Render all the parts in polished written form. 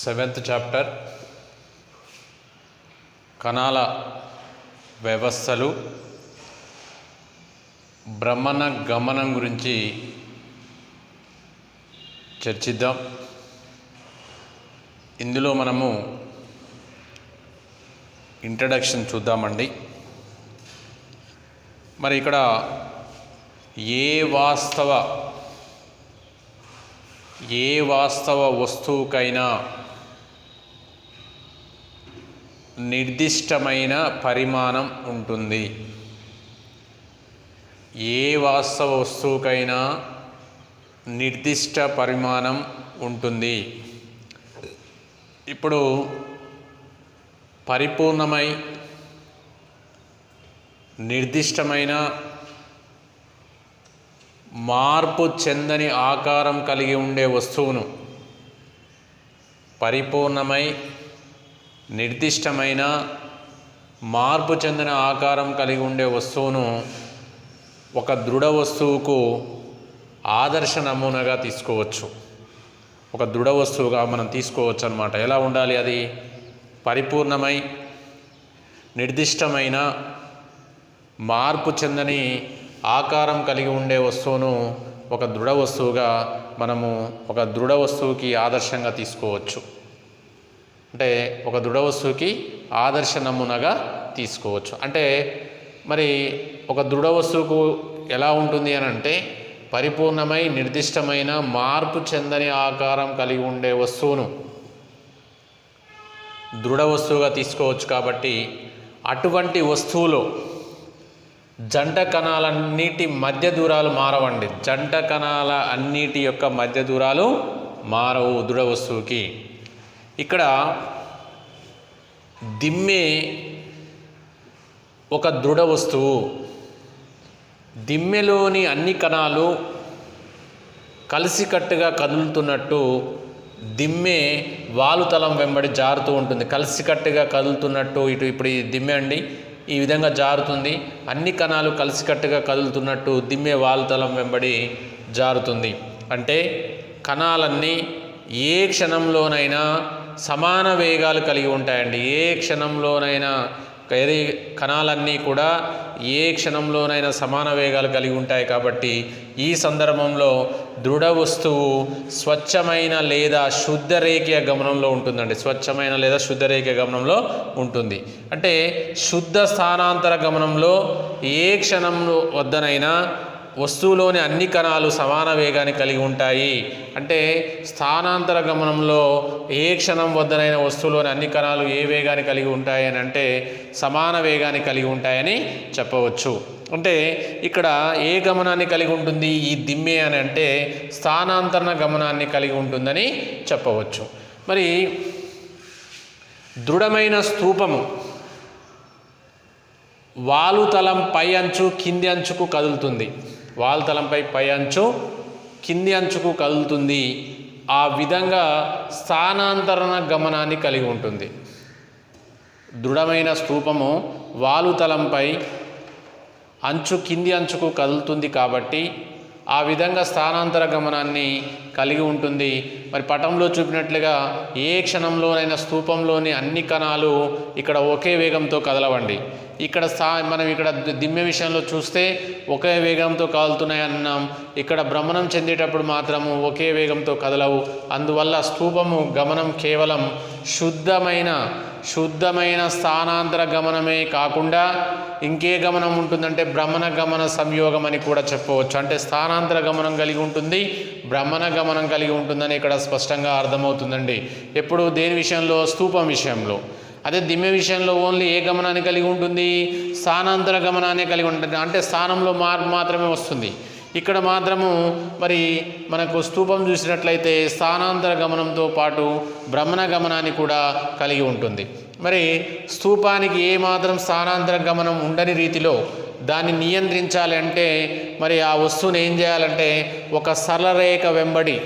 Seventh chapter కణాల వ్యవస్థలు భ్రమణ గమనం గురించి చర్చిద్దాం. ఇందులో మనము ఇంట్రడక్షన్ చూద్దామండి. మరి ఇక్కడ ఏ వాస్తవ వస్తువుకైనా నిర్దిష్టమైన పరిమాణం ఉంటుంది. ఏ వాస్తవ వస్తువుకైనా నిర్దిష్ట పరిమాణం ఉంటుంది. ఇప్పుడు పరిపూర్ణమై నిర్దిష్టమైన మార్పు చెందని ఆకారం కలిగి ఉండే వస్తువును, పరిపూర్ణమై నిర్దిష్టమైన మార్పు చెందిన ఆకారం కలిగి ఉండే వస్తువును ఒక దృఢ వస్తువుకు ఆదర్శ నమూనాగా తీసుకోవచ్చు. ఒక దృఢ వస్తువుగా మనం తీసుకోవచ్చు అన్నమాట. ఎలా ఉండాలి అది? పరిపూర్ణమై నిర్దిష్టమైన మార్పు చెందని ఆకారం కలిగి ఉండే వస్తువును ఒక దృఢ వస్తువుగా మనము ఒక దృఢ వస్తువుకి ఆదర్శంగా తీసుకోవచ్చు. అంటే ఒక దృఢ వస్తువుకి ఆదర్శ నమూనాగా తీసుకోవచ్చు. అంటే మరి ఒక దృఢ వస్తువుకు ఎలా ఉంటుంది అని అంటే, పరిపూర్ణమై నిర్దిష్టమైన మార్పు చెందని ఆకారం కలిగి ఉండే వస్తువును దృఢ వస్తువుగా తీసుకోవచ్చు. కాబట్టి అటువంటి వస్తువులో జంట కణాలన్నిటి మధ్య దూరాలు మారవండి. జంట కణాల అన్నిటి యొక్క మధ్య దూరాలు మారవు దృఢ వస్తువుకి. ఇక్కడ దిమ్మె ఒక దృఢ వస్తువు. దిమ్మెలోని అన్ని కణాలు కలిసికట్టుగా కదులుతున్నట్టు దిమ్మె వాలుతలం వెంబడి జారుతూ ఉంటుంది. కలిసికట్టుగా కదులుతున్నట్టు ఇప్పుడు ఈ దిమ్మె అండి ఈ విధంగా జారుతుంది. అన్ని కణాలు కలిసికట్టుగా కదులుతున్నట్టు దిమ్మె వాలుతలం వెంబడి జారుతుంది. అంటే కణాలన్నీ ఏ క్షణంలోనైనా సమాన వేగాలు కలిగి ఉంటాయండి. ఏ క్షణంలోనైనా కణాలన్నీ కూడా ఏ క్షణంలోనైనా సమాన వేగాలు కలిగి ఉంటాయి. కాబట్టి ఈ సందర్భంలో దృఢ వస్తువు స్వచ్ఛమైన లేదా శుద్ధ రేఖీయ గమనంలో ఉంటుందండి. స్వచ్ఛమైన లేదా శుద్ధ రేఖీయ గమనంలో ఉంటుంది. అంటే శుద్ధ స్థానాంతర గమనంలో ఏ క్షణం వద్దనైనా వస్తువులోని అన్ని కణాలు సమాన వేగాన్ని కలిగి ఉంటాయి. అంటే స్థానాంతర గమనంలో ఏ క్షణం వద్దనైన వస్తువులోని అన్ని కణాలు ఏ వేగాన్ని కలిగి ఉంటాయి అని అంటే సమాన వేగాన్ని కలిగి ఉంటాయని చెప్పవచ్చు. అంటే ఇక్కడ ఏ గమనాన్ని కలిగి ఉంటుంది ఈ దిమ్మె అని అంటే స్థానాంతరణ గమనాన్ని కలిగి ఉంటుందని చెప్పవచ్చు. మరి దృఢమైన స్తూపము వాలుతలం పై అంచు కింది అంచుకు కదులుతుంది. వాలుతలంపై పై అంచు కింది అంచుకు కదులుతుంది. ఆ విధంగా స్థానాంతరణ గమనాన్ని కలిగి ఉంటుంది. దృఢమైన స్తూపము వాలుతలంపై అంచు కింది అంచుకు కదులుతుంది కాబట్టి ఆ విధంగా స్థానాంతర గమనాన్ని కలిగి ఉంటుంది. మరి పటంలో చూపినట్లుగా ఏ క్షణంలోనైనా స్తూపంలోని అన్ని కణాలు ఇక్కడ ఒకే వేగంతో కదలవండి. ఇక్కడ మనం ఇక్కడ దిమ్మె విషయంలో చూస్తే ఒకే వేగంతో కదులుతున్నాయి అన్నాం. ఇక్కడ భ్రమణం చెందేటప్పుడు మాత్రము ఒకే వేగంతో కదలవు. అందువల్ల స్తూపము గమనం కేవలం శుద్ధమైన స్థానాంతర గమనమే కాకుండా ఇంకే గమనం ఉంటుందంటే భ్రమణ గమన సంయోగం అని కూడా చెప్పవచ్చు. అంటే స్థానాంతర గమనం కలిగి ఉంటుంది, భ్రమణ గమనం కలిగి ఉంటుందని ఇక్కడ స్పష్టంగా అర్థమవుతుందండి. ఎప్పుడు దేని విషయంలో? స్తూపం విషయంలో. అదే దిమ్మె విషయంలో ఓన్లీ ఏ గమనాన్ని కలిగి ఉంటుంది? స్థానాంతర గమనాన్ని కలిగి ఉంటుంది. అంటే స్థానంలో మార్పు మాత్రమే వస్తుంది. ఇక్కడ మాత్రము మరి మనకు స్తూపం చూసినట్లయితే స్థానాంతర గమనంతో పాటు భ్రమణ గమనాన్ని కూడా కలిగి ఉంటుంది. మరి స్తూపానికి ఏ మాత్రం స్థానాంతర గమనం ఉండని రీతిలో దాన్ని నియంత్రించాలి అంటే మరి ఆ వస్తువుని ఏం చేయాలంటే ఒక సరళరేఖ వెంబడి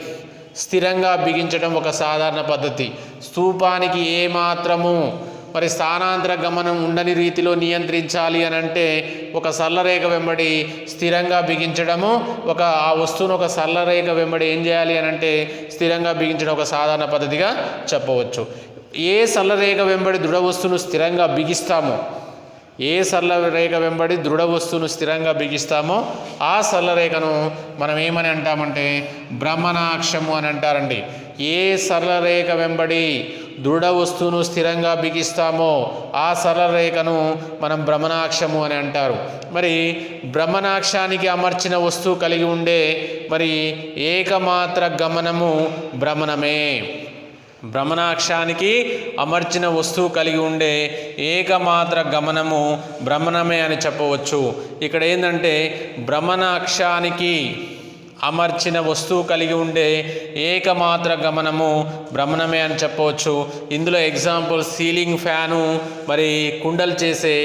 స్థిరంగా బిగించడం ఒక సాధారణ పద్ధతి. స్తూపానికి ఏమాత్రము మరి స్థానాంతర గమనం ఉండని రీతిలో నియంత్రించాలి అని అంటే ఒక సరళరేఖ వెంబడి స్థిరంగా బిగించడము, ఆ వస్తువును ఒక సరళరేఖ వెంబడి ఏం చేయాలి అని అంటే స్థిరంగా బిగించడం ఒక సాధారణ పద్ధతిగా చెప్పవచ్చు. ఏ సరళరేఖ వెంబడి దృఢ వస్తువును స్థిరంగా బిగిస్తామో, ఏ సరళరేఖ వెంబడి దృఢ వస్తువును స్థిరంగా బిగిస్తామో ఆ సరళరేఖను మనం ఏమని అంటామంటే భ్రమణాక్షము అని అంటారండి. ఏ సరళరేఖ వెంబడి దృఢ వస్తువును స్థిరంగా బిగిస్తామో ఆ సరళరేఖను మనం భ్రమణాక్షము అని అంటారు. మరి భ్రమణాక్షానికి అమర్చిన వస్తువు కలిగి ఉండే మరి ఏకమాత్ర గమనము భ్రమణమే. భ్రమణాక్షానికి అమర్చిన వస్తువు కలిగి ఉండే ఏకమాత్ర గమనము భ్రమణమే అని చెప్పవచ్చు. ఇక్కడ ఏంటంటే భ్రమణాక్షానికి అమర్చిన వస్తువు కలిగి ఉండే ఏకమాత్ర గమనము భ్రమణమే అని చెప్పవచ్చు. ఇందులో ఎగ్జాంపుల్ సీలింగ్ ఫ్యాను, మరి కుండలు చేసే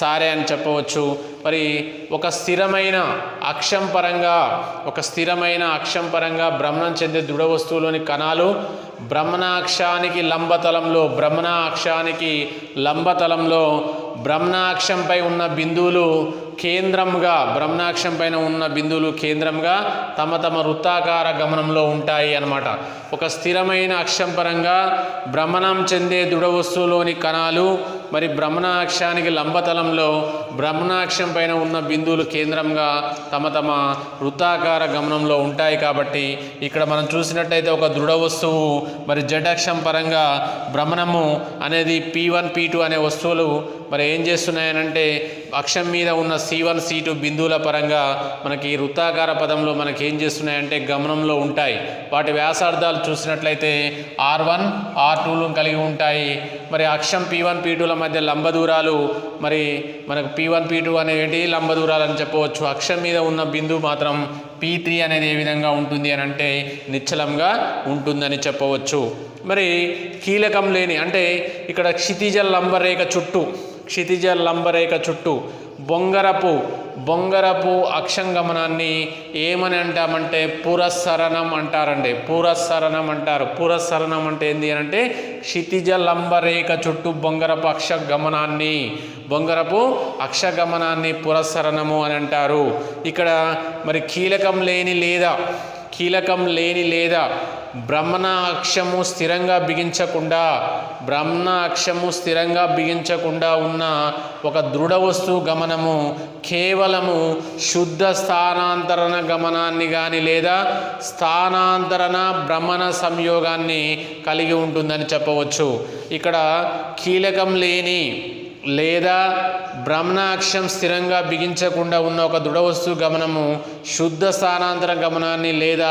సారే అని చెప్పవచ్చు. మరి ఒక స్థిరమైన అక్షం పరంగా భ్రమణం చెందే దృఢ వస్తువులోని కణాలు భ్రమణాక్షానికి లంబతలంలో భ్రమణాక్షంపై ఉన్న బిందువులు కేంద్రంగా తమ వృత్తాకార గమనంలో ఉంటాయి అన్నమాట. ఒక స్థిరమైన అక్షం పరంగా భ్రమణం చెందే దృఢ వస్తువులోని కణాలు మరి భ్రమణాక్షానికి లంబతలంలో భ్రమణాక్షం పైన ఉన్న బిందువులు కేంద్రంగా తమ వృత్తాకార గమనంలో ఉంటాయి. కాబట్టి ఇక్కడ మనం చూసినట్టయితే ఒక దృఢ వస్తువు మరి z అక్షం పరంగా భ్రమణము అనేది P1 P2 అనే వస్తువులు మరి ఏం చేస్తున్నాయనంటే అక్షం మీద ఉన్న C1 C2 బిందువుల పరంగా మనకి వృత్తాకార పదంలో మనకి ఏం చేస్తున్నాయంటే గమనంలో ఉంటాయి. వాటి వ్యాసార్థాలు చూసినట్లయితే R1 R2లు కలిగి ఉంటాయి. మరి అక్షం P1 P2ల మధ్య లంబ దూరాలు మరి మనకు P1 P2 అనేవి లంబ దూరాలు అని చెప్పవచ్చు. అక్షం మీద ఉన్న బిందువు మాత్రం P3 అనేది ఏ విధంగా ఉంటుంది అని అంటే నిశ్చలంగా ఉంటుందని చెప్పవచ్చు. మరి కీలకం లేని అంటే ఇక్కడ క్షితిజ లంబరేఖ చుట్టూ బొంగరపు అక్షం గమనాన్ని ఏమని అంటామంటే పురస్సరణం అంటారండి. పురస్సరణం అంటే ఏంటి అని అంటే క్షితిజ లంబరేఖ చుట్టూ బొంగరపు అక్ష గమనాన్ని పురస్సరణము అని అంటారు. ఇక్కడ మరి కీలకం లేని లేదా భ్రమణాక్షము స్థిరంగా బిగించకుండా ఉన్న ఒక దృఢ వస్తువు గమనము కేవలము శుద్ధ స్థానాంతరణ గమనాన్ని కానీ లేదా స్థానాంతరణ భ్రమణ సంయోగాన్ని కలిగి ఉంటుందని చెప్పవచ్చు. ఇక్కడ కీలకం లేని లేదా భ్రమణాక్షం స్థిరంగా బిగించకుండా ఉన్న ఒక దృఢ వస్తువు గమనము శుద్ధ స్థానాంతర గమనాన్ని లేదా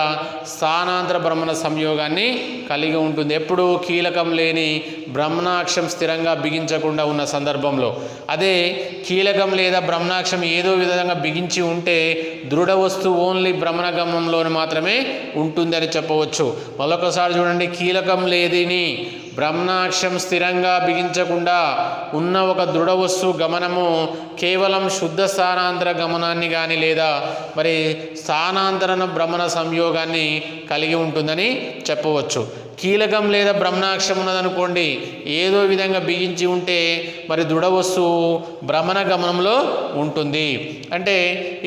స్థానాంతర భ్రమణ సంయోగాన్ని కలిగి ఉంటుంది. ఎప్పుడు కీలకం లేని భ్రమణాక్షం స్థిరంగా బిగించకుండా ఉన్న సందర్భంలో. అదే కీలకం లేదా భ్రమణాక్షం ఏదో విధంగా బిగించి ఉంటే దృఢ వస్తువు ఓన్లీ భ్రమణ గమనంలోని మాత్రమే ఉంటుంది అని చెప్పవచ్చు. మరొకసారి చూడండి, కీలకం లేదని భ్రమణాక్షం స్థిరంగా బిగించకుండా ఉన్న ఒక దృఢ వస్తువు గమనము కేవలం శుద్ధ స్థానాంతర గమనాన్ని కానీ లేదా మరి స్థానాంతరణ భ్రమణ సంయోగాన్ని కలిగి ఉంటుందని చెప్పవచ్చు. కీలకం లేదా భ్రమణాక్షం ఉన్నదనుకోండి, ఏదో విధంగా బిగించి ఉంటే మరి దృఢ వస్తువు భ్రమణ గమనంలో ఉంటుంది. అంటే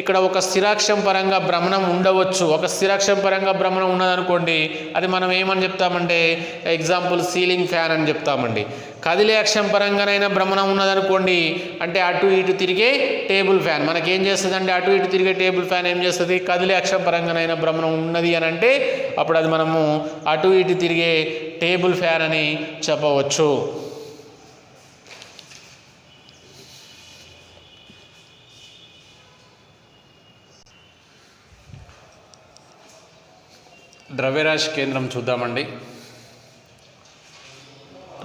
ఇక్కడ ఒక స్థిరాక్షం పరంగా భ్రమణం ఉండవచ్చు. ఒక స్థిరాక్షం పరంగా భ్రమణం ఉన్నదనుకోండి, అది మనం ఏమని చెప్తామంటే ఎగ్జాంపుల్ సీలింగ్ ఫ్యాన్ అని చెప్తామండి. కదిలే అక్షం పరంగానైనా భ్రమణం ఉన్నదనుకోండి, అంటే అటు ఇటు తిరిగే టేబుల్ ఫ్యాన్. మనకేం చేస్తుంది అంటే అటు ఇటు తిరిగే టేబుల్ ఫ్యాన్ ఏం చేస్తుంది, కదిలే అక్షం పరంగానైనా భ్రమణం ఉన్నది అని అంటే అప్పుడు అది మనము అటు ఇటు తిరిగే టేబుల్ ఫ్యాన్ అని చెప్పవచ్చు. ద్రవ్యరాశి కేంద్రం చూద్దామండి.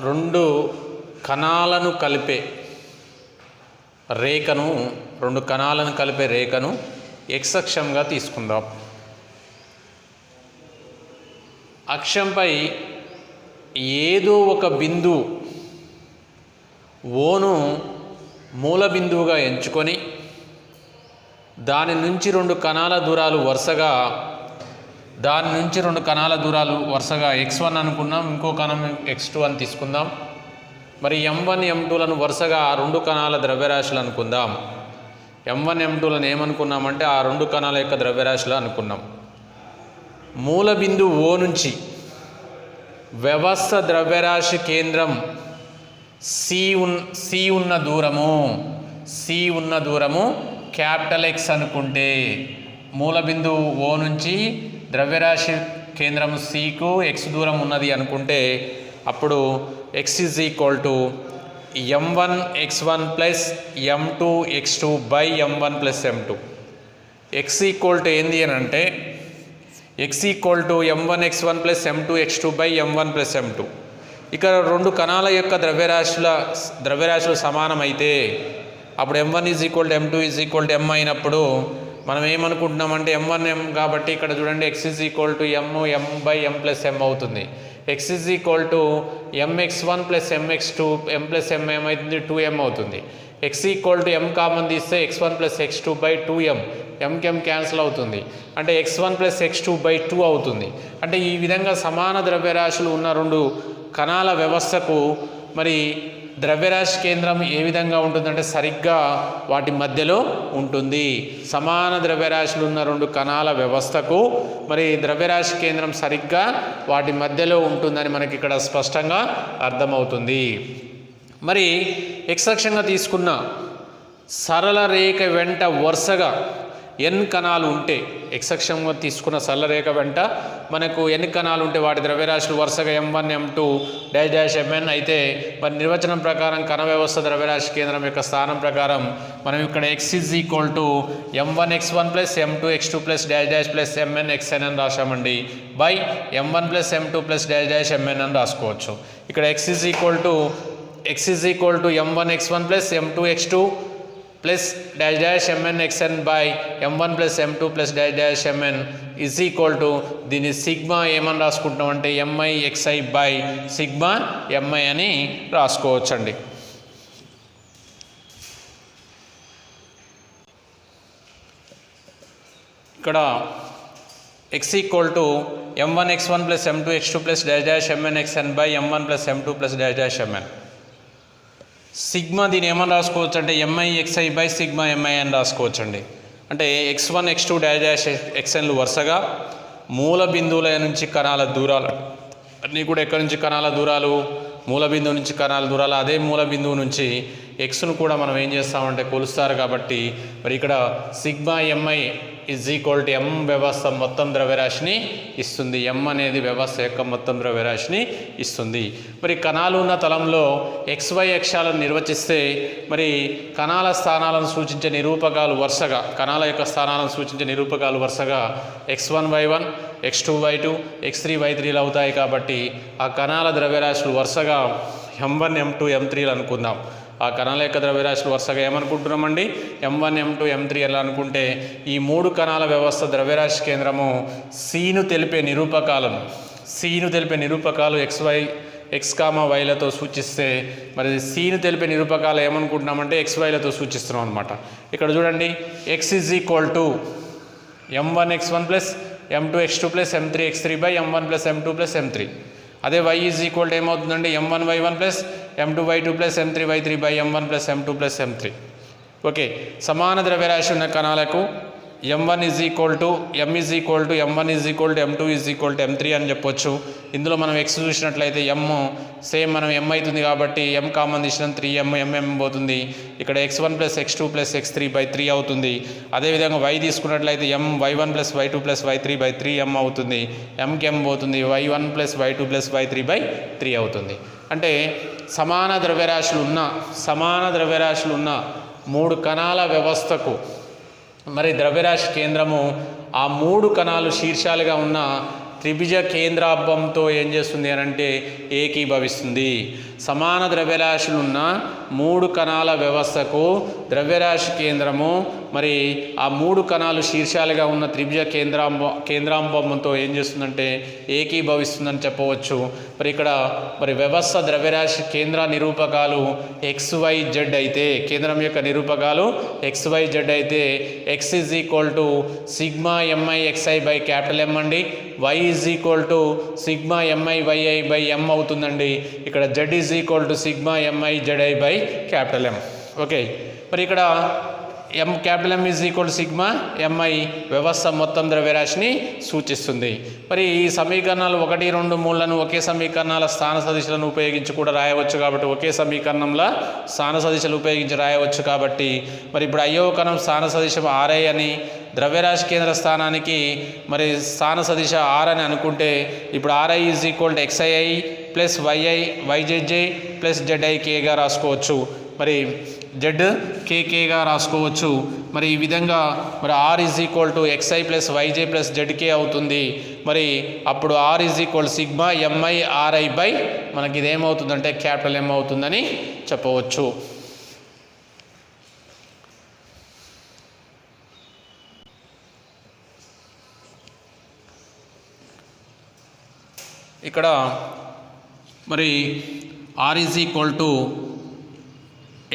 రెండు కణాలను కలిపే రేఖను x అక్షంగా తీసుకుందాం. అక్షంపై ఏదో ఒక బిందువు ఓను మూల బిందువుగా ఎంచుకొని దాని నుంచి రెండు కణాల దూరాలు వరుసగా దాని నుంచి 2 కణాల దూరాలు వరుసగా x1 అనుకున్నాం, ఇంకో కణం x2 అని తీసుకుందాం. మరి m1 m2లను వరుసగా ఆ 2 కణాల ద్రవ్యరాశులు అనుకుందాం. m1 m2లను ఏమనుకున్నామంటే ఆ 2 కణాల యొక్క ద్రవ్యరాశులు అనుకున్నాం. మూల బిందువు O నుంచి వ్యవస్థ ద్రవ్యరాశి కేంద్రం C ఉన్న దూరము క్యాపిటల్ X అనుకుంటే, మూల బిందువు O నుంచి ద్రవ్యరాశి కేంద్రం Cకు x దూరం ఉన్నది అనుకుంటే అప్పుడు x = m1 x1 + m2 x2 / m1 + m2. x ఏంది అని అంటే x m1 x1 + m2 x2 / m1 + m2. ఇక్కడ 2 కణాల యొక్క ద్రవ్యరాశులు సమానమైతే అప్పుడు m1 = m2 = m అయినప్పుడు మనం ఏమనుకుంటున్నామంటే m1 m కాబట్టి ఇక్కడ చూడండి x m m/m + m అవుతుంది. x mx1 + mx2 m + m ఏమవుతుంది 2m అవుతుంది. x m కామన్ తీస్తే x1 + x2 / 2m m cancel అవుతుంది, అంటే x1 + x2 / 2 అవుతుంది. అంటే ఈ విధంగా సమాన ద్రవ్యరాశులు ఉన్న 2 కణాల వ్యవస్థకు మరి ద్రవ్యరాశి కేంద్రం ఏ విధంగా ఉంటుందంటే సరిగ్గా వాటి మధ్యలో ఉంటుంది. సమాన ద్రవ్యరాశులు ఉన్న 2 కణాల వ్యవస్థకు మరి ద్రవ్యరాశి కేంద్రం సరిగ్గా వాటి మధ్యలో ఉంటుందని మనకి ఇక్కడ స్పష్టంగా అర్థమవుతుంది. మరి x అక్షంగా తీసుకున్న సరళ రేఖ వెంట వరుసగా n కణాలు ఉంటే, x అక్షంగా తీసుకున్న సరళ రేఖ వెంట మనకు n కణాలు ఉంటే వాటి ద్రవ్యరాశులు వరుసగా m1 m2 mn అయితే మరి నిర్వచనం ప్రకారం కణ వ్యవస్థ ద్రవ్యరాశి కేంద్రం యొక్క స్థానం ప్రకారం మనం ఇక్కడ x m1 x1 + m2 x2 + mn xn అని రాశామండి, బై m1 + m2 + mn అని రాసుకోవచ్చు. ఇక్కడ x m1 x1 + m2 x2 + mn xn by m1 + m2 + mn దీన్ని సిగ్మా ఏమని రాసుకుంటాం అంటే mi(xi) by సిగ్మా mi అని రాసుకోవచ్చండి. ఇక్కడ x m1 x1 + m2 x2 + mn xn by m1 + m2 + mn. Sigma దీని ఏమని రాసుకోవచ్చు అంటే mi(xi) by సిగ్మా mi అని రాసుకోవచ్చండి. అంటే x1 x2 xnలు వరుసగా మూల బిందువుల నుంచి కణాల దూరాలు అన్నీ కూడా ఎక్కడి నుంచి కణాల దూరాలు, మూల బిందువు నుంచి కణాల దూరాలు, అదే మూల బిందువు నుంచి xను కూడా మనం ఏం చేస్తామంటే కొలుస్తారు. కాబట్టి మరి ఇక్కడ సిగ్మా mi = m వ్యవస్థ మొత్తం ద్రవ్యరాశిని ఇస్తుంది. m అనేది వ్యవస్థ యొక్క మొత్తం ద్రవ్యరాశిని ఇస్తుంది. మరి కణాలు ఉన్న తలంలో xy అక్షాలను నిర్వచిస్తే మరి కణాల స్థానాలను సూచించే నిరూపకాలు వరుసగా, కణాల యొక్క స్థానాలను సూచించే నిరూపకాలు వరుసగా x1y1 x2y2 x3y3లు అవుతాయి. కాబట్టి ఆ కణాల ద్రవ్యరాశులు వరుసగా m1 m2 m3లు అనుకుందాం. ఆ కణాల యొక్క ద్రవ్యరాశులు వరుసగా ఏమనుకుంటున్నామండి m1 m2 m3 ఎలా అనుకుంటే ఈ 3 కణాల వ్యవస్థ ద్రవ్యరాశి కేంద్రము Cను తెలిపే నిరూపకాలు x, yలతో సూచిస్తే మరి Cను తెలిపే నిరూపకాలు ఏమనుకుంటున్నామంటే xyలతో సూచిస్తున్నాం అనమాట. ఇక్కడ చూడండి x m1 x1 + m2 x2 + m3 x3 by m1 + m2 + m3. అదే y ఏమవుతుందండి m1 y1 + m2 y2 + m3 y3 by m1 + m2 + m3. Okay, సమాన ద్రవ్యరాశి ఉన్న కణాలకు m1 m1 m2 m3 అని చెప్పొచ్చు. ఇందులో మనం x చూసినట్లయితే m సేమ్ మనం m అవుతుంది కాబట్టి m కామన్ తీసిన 3m mm పోతుంది. ఇక్కడ x1 + x2 + x3 by 3 అవుతుంది. అదేవిధంగా y తీసుకున్నట్లయితే m y1 + y2 + y3 by 3m అవుతుంది. mకి m పోతుంది, y1 + y2 + y3 by 3 అవుతుంది. అంటే సమాన ద్రవ్యరాశులు ఉన్న 3 కణాల వ్యవస్థకు మరి ద్రవ్యరాశి కేంద్రము ఆ 3 కణాలు శీర్షాలుగా ఉన్న త్రిభుజ కేంద్రాబ్బంతో ఏం చేస్తుంది అని అంటే ఏకీభవిస్తుంది. సమాన ద్రవ్యరాశులున్న 3 కణాల వ్యవస్థకు ద్రవ్యరాశి కేంద్రము మరి ఆ 3 కణాలు శీర్షాలుగా ఉన్న త్రిభుజ కేంద్రాంబంతో ఏం చేస్తుందంటే ఏకీభవిస్తుందని చెప్పవచ్చు. మరి ఇక్కడ మరి వ్యవస్థ ద్రవ్యరాశి కేంద్ర నిరూపకాలు XYZ అయితే, కేంద్రం యొక్క నిరూపకాలు XYZ అయితే x is equal to sigma MI XI by capital M అండి, y is equal to sigma MI YI by M అవుతుందండి. ఇక్కడ z is equal to sigma MI ZI by capital M. Okay, మరి ఇక్కడ capital M is equal to sigma MI వ్యవస్థ మొత్తం ద్రవ్యరాశిని సూచిస్తుంది. మరి ఈ సమీకరణాలు 1, 2, 3లను ఒకే సమీకరణాల స్థాన సదిశలను ఉపయోగించి కూడా రాయవచ్చు కాబట్టి, ఒకే సమీకరణంలో స్థాన సదిశలు ఉపయోగించి రాయవచ్చు కాబట్టి, మరి ఇప్పుడు అయ్యవ కణం స్థాన సదిశం RI అని, ద్రవ్యరాశి కేంద్ర స్థానానికి మరి స్థాన సదిశ R అని అనుకుంటే, ఇప్పుడు RI is equal to XII plus YJJ plus ZIKగా రాసుకోవచ్చు. మరి ZKగా రాసుకోవచ్చు. మరి ఈ విధంగా మరి R is equal to XI plus YJ plus ZK అవుతుంది. మరి అప్పుడు R is equal sigma M I RI by మనకి ఇదేమవుతుందంటే క్యాపిటల్ M అవుతుందని చెప్పవచ్చు. ఇక్కడ మరి R is equal to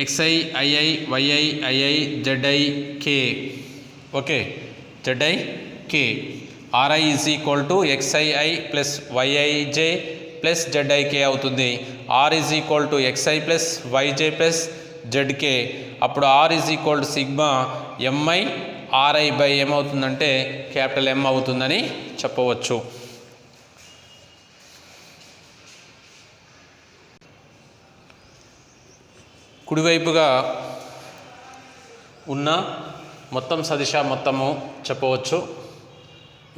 XI II YI II ZI K. Okay, ZI K. RI is equal to XII plus YIJ plus ZIK అవుతుంది. R is equal to XI plus YJ plus ZK. అప్పుడు R is equal to sigma M I RI by ఏమవుతుందంటే capital M అవుతుందని చెప్పవచ్చు. కుడివైపుగా ఉన్న మొత్తం సదిశ మొత్తము చెప్పవచ్చు.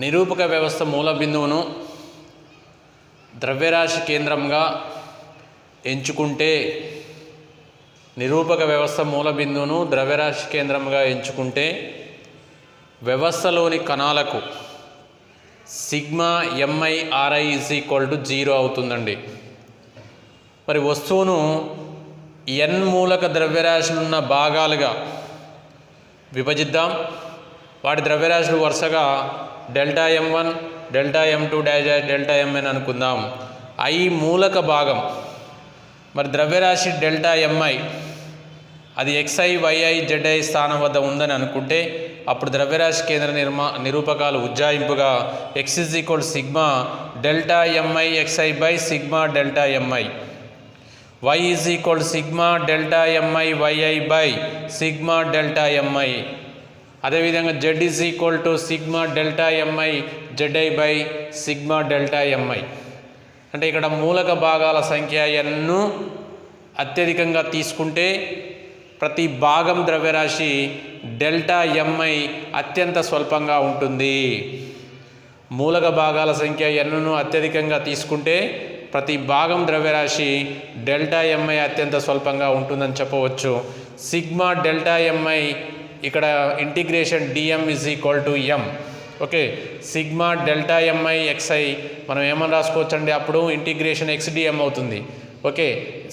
నిరూపక వ్యవస్థ మూల బిందువును ద్రవ్యరాశి కేంద్రంగా ఎంచుకుంటే, నిరూపక వ్యవస్థ మూల బిందువును ద్రవ్యరాశి కేంద్రంగా ఎంచుకుంటే వ్యవస్థలోని కణాలకు sigma M I RI is equal to 0 అవుతుందండి. మరి వస్తువును n మూలక ద్రవ్యరాశులున్న భాగాలుగా విభజిద్దాం. వాటి ద్రవ్యరాశులు వరుసగా delta M1 delta M2 delta Mn అనుకుందాం. I మూలక భాగం మరి ద్రవ్యరాశి డెల్టా MI అది XI YI ZI స్థానం వద్ద ఉందని అనుకుంటే, అప్పుడు ద్రవ్యరాశి కేంద్ర నిరూపకాలు ఉజ్జాయింపుగా x is equal sigma delta MI XI by sigma delta MI, y is equal sigma delta MI YI by sigma delta MI. అదేవిధంగా z is equal to sigma delta MI ZI by sigma delta MI. అంటే ఇక్కడ మూలక భాగాల సంఖ్య n అత్యధికంగా తీసుకుంటే ప్రతి భాగం ద్రవ్యరాశి డెల్టా MI అత్యంత స్వల్పంగా ఉంటుంది. మూలక భాగాల సంఖ్య n అత్యధికంగా తీసుకుంటే ప్రతి భాగం ద్రవ్యరాశి డెల్టా MI అత్యంత స్వల్పంగా ఉంటుందని చెప్పవచ్చు. సిగ్మా డెల్టా MI ఇక్కడ integration dm is equal to M. Okay, sigma delta MI XI మనం ఏమని రాసుకోవచ్చు అండి, అప్పుడు ఇంటిగ్రేషన్ XDM అవుతుంది. Okay,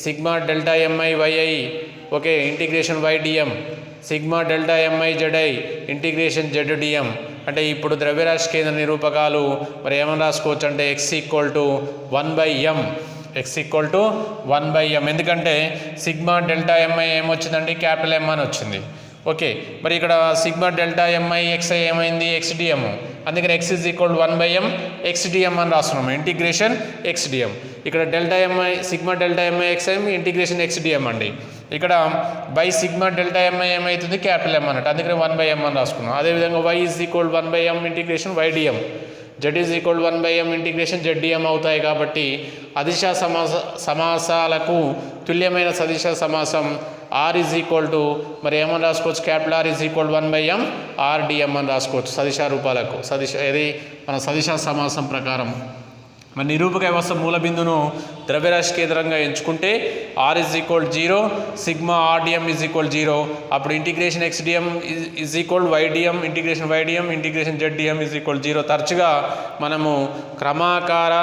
sigma delta MI YI okay integration YDM, sigma delta MI ZI integration ZDM. అంటే ఇప్పుడు ద్రవ్యరాశి కేంద్ర నిరూపకాలు మరి ఏమని రాసుకోవచ్చు అంటే x equal to 1/m, x equal to 1/m. ఎందుకంటే సిగ్మా డెల్టా MI ఏమొచ్చిందండి, క్యాపిటల్ M అని వచ్చింది. ఓకే, మరి ఇక్కడ సిగ్మా డెల్టా MI XI ఏమైంది, XDM. అందుకని x is equal 1/m XDM అని రాస్తున్నాము, ఇంటిగ్రేషన్ XDM. ఇక్కడ delta MI sigma delta MI XI integration XDM అండి. ఇక్కడ బై సిగ్మా డెల్టా MI ఏమవుతుంది, క్యాపిటల్ M అన్నట్టు, అందుకని 1/m అని రాసుకున్నాం. అదేవిధంగా y is equal 1/m integration YDM, z is equal 1/m integration ZDM అవుతాయి. కాబట్టి అదిశ సమాసాలకు తుల్యమైన సదిశ సమాసం R ఈజ్ ఈక్వల్ టు మరి ఏమని రాసుకోవచ్చు, capital R is equal 1/m RDM అని రాసుకోవచ్చు సదిశ రూపాలకు. ఇది మన సదిశ సమాసం ప్రకారం. మరి నిరూపక వ్యవస్థ మూల బిందును ద్రవ్యరాశి కేంద్రంగా ఎంచుకుంటే R is equal 0, sigma RDM is equal 0. అప్పుడు integration XDM is equal YDM, integration YDM integration ZDM is equal 0. తరచుగా మనము క్రమాకార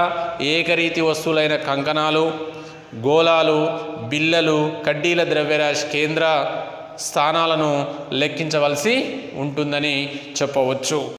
ఏకరీతి వస్తువులైన కంకణాలు, గోళాలు, బిళ్ళలు, కడ్డీల ద్రవ్యరాశి కేంద్ర స్థానాలను లెక్కించవలసి ఉంటుందని చెప్పవచ్చు.